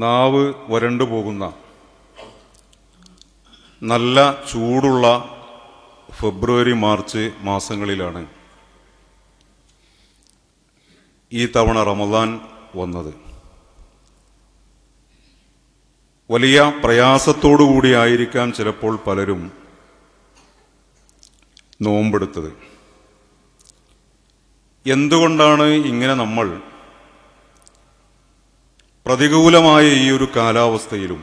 നാവ് വരണ്ടു പോകുന്ന നല്ല ചൂടുള്ള ഫെബ്രുവരി മാർച്ച് മാസങ്ങളിലാണ് ഈ തവണ റമദാൻ വന്നത്. വലിയ പ്രയാസത്തോടു കൂടിയായിരിക്കാം ചിലപ്പോൾ പലരും നോമ്പെടുത്തത്. എന്തുകൊണ്ടാണ് ഇങ്ങനെ നമ്മൾ പ്രതികൂലമായ ഈ ഒരു കാലാവസ്ഥയിലും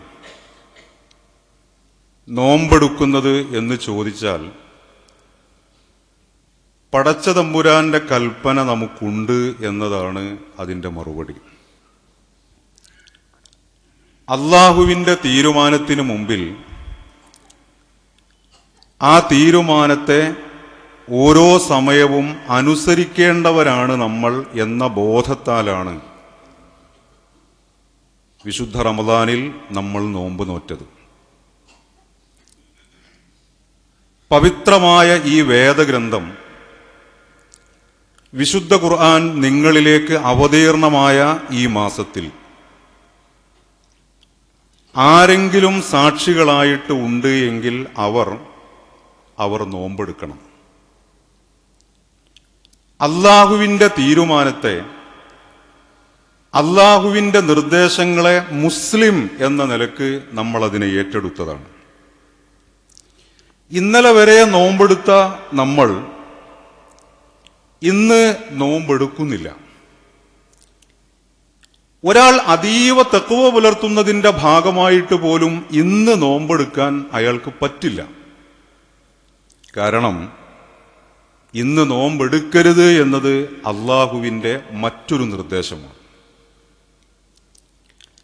നോമ്പെടുക്കുന്നത് എന്ന് ചോദിച്ചാൽ, പടച്ച തമ്പുരാന്റെ കൽപ്പന നമുക്കുണ്ട് എന്നതാണ് അതിൻ്റെ മറുപടി. അള്ളാഹുവിൻ്റെ തീരുമാനത്തിന് മുമ്പിൽ ആ തീരുമാനത്തെ ഓരോ സമയവും അനുസരിക്കേണ്ടവരാണ് നമ്മൾ എന്ന ബോധത്താലാണ് വിശുദ്ധ റമദാനിൽ നമ്മൾ നോമ്പ് നോറ്റത്. പവിത്രമായ ഈ വേദഗ്രന്ഥം, വിശുദ്ധ ഖുർആൻ നിങ്ങളിലേക്ക് അവതീർണമായ ഈ മാസത്തിൽ ആരെങ്കിലും സാക്ഷികളായിട്ട് ഉണ്ട് എങ്കിൽ അവർ നോമ്പെടുക്കണം. അള്ളാഹുവിൻ്റെ തീരുമാനത്തെ, അള്ളാഹുവിൻ്റെ നിർദ്ദേശങ്ങളെ മുസ്ലിം എന്ന നിലക്ക് നമ്മൾ അതിനെ ഏറ്റെടുത്തതാണ്. ഇന്നലെ വരെ നോമ്പെടുത്ത നമ്മൾ ഇന്ന് നോമ്പെടുക്കുന്നില്ല. ഒരാൾ അതീവ തഖ്വ പുലർത്തുന്നതിൻ്റെ ഭാഗമായിട്ട് പോലും ഇന്ന് നോമ്പെടുക്കാൻ അയാൾക്ക് പറ്റില്ല. കാരണം ഇന്ന് നോമ്പെടുക്കരുത് എന്നത് അള്ളാഹുവിൻ്റെ മറ്റൊരു നിർദ്ദേശമാണ്.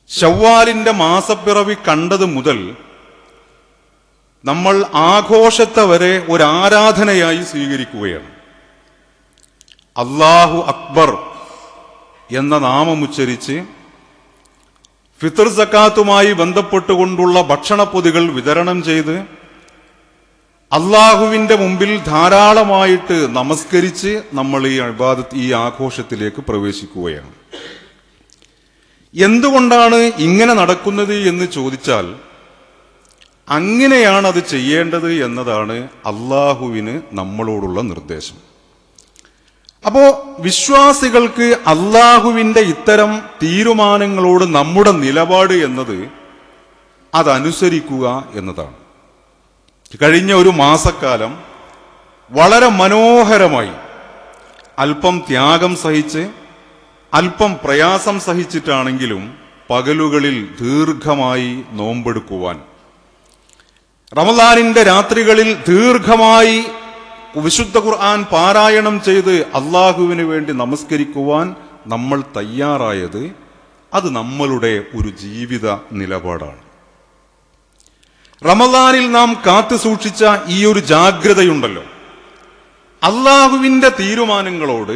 ശവ്വാലിൻ്റെ മാസപ്പിറവി കണ്ടത് മുതൽ നമ്മൾ ആഘോഷത്തെ വരെ ഒരു ആരാധനയായി സ്വീകരിക്കുകയാണ്. അല്ലാഹു അക്ബർ എന്ന നാമമുച്ചരിച്ച് ഫിത്ർ സക്കാത്തുമായി ബന്ധപ്പെട്ടുകൊണ്ടുള്ള ഭക്ഷണപ്പൊതികൾ വിതരണം ചെയ്ത് അള്ളാഹുവിൻ്റെ മുമ്പിൽ ധാരാളമായിട്ട് നമസ്കരിച്ച് നമ്മൾ ഈ ഇബാദത്ത്, ഈ ആഘോഷത്തിലേക്ക് പ്രവേശിക്കുകയാണ്. എന്തുകൊണ്ടാണ് ഇങ്ങനെ നടക്കുന്നത് എന്ന് ചോദിച്ചാൽ, അങ്ങനെയാണ് അത് ചെയ്യേണ്ടത് എന്നതാണ് അള്ളാഹുവിന് നമ്മളോടുള്ള നിർദ്ദേശം. അപ്പോ വിശ്വാസികൾക്ക് അള്ളാഹുവിൻ്റെ ഇത്തരം തീരുമാനങ്ങളോട് നമ്മുടെ നിലപാട് എന്നത് അതനുസരിക്കുക എന്നതാണ്. കഴിഞ്ഞ ഒരു മാസക്കാലം വളരെ മനോഹരമായി അല്പം ത്യാഗം സഹിച്ച്, അല്പം പ്രയാസം സഹിച്ചിട്ടാണെങ്കിലും പകലുകളിൽ ദീർഘമായി നോമ്പെടുക്കുവാൻ, റമദാനിന്റെ രാത്രികളിൽ ദീർഘമായി വിശുദ്ധ ഖുർആൻ പാരായണം ചെയ്ത് അള്ളാഹുവിന് വേണ്ടി നമസ്കരിക്കുവാൻ നമ്മൾ തയ്യാറായത്, അത് നമ്മളുടെ ഒരു ജീവിത നിലപാടാണ്. റമദാനിൽ നാം കാത്തു സൂക്ഷിച്ച ഈ ഒരു ജാഗ്രതയുണ്ടല്ലോ, അള്ളാഹുവിൻ്റെ തീരുമാനങ്ങളോട്,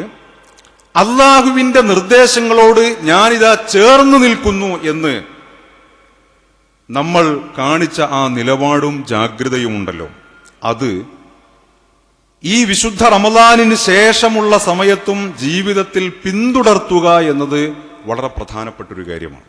അള്ളാഹുവിൻ്റെ നിർദ്ദേശങ്ങളോട് ഞാനിതാ ചേർന്നു നിൽക്കുന്നു എന്ന് നമ്മൾ കാണിച്ച ആ നിലപാടും ജാഗ്രതയുമുണ്ടല്ലോ, അത് ഈ വിശുദ്ധ റമദാനിന് ശേഷമുള്ള സമയത്തും ജീവിതത്തിൽ പിന്തുടർത്തുക എന്നത് വളരെ പ്രധാനപ്പെട്ടൊരു കാര്യമാണ്.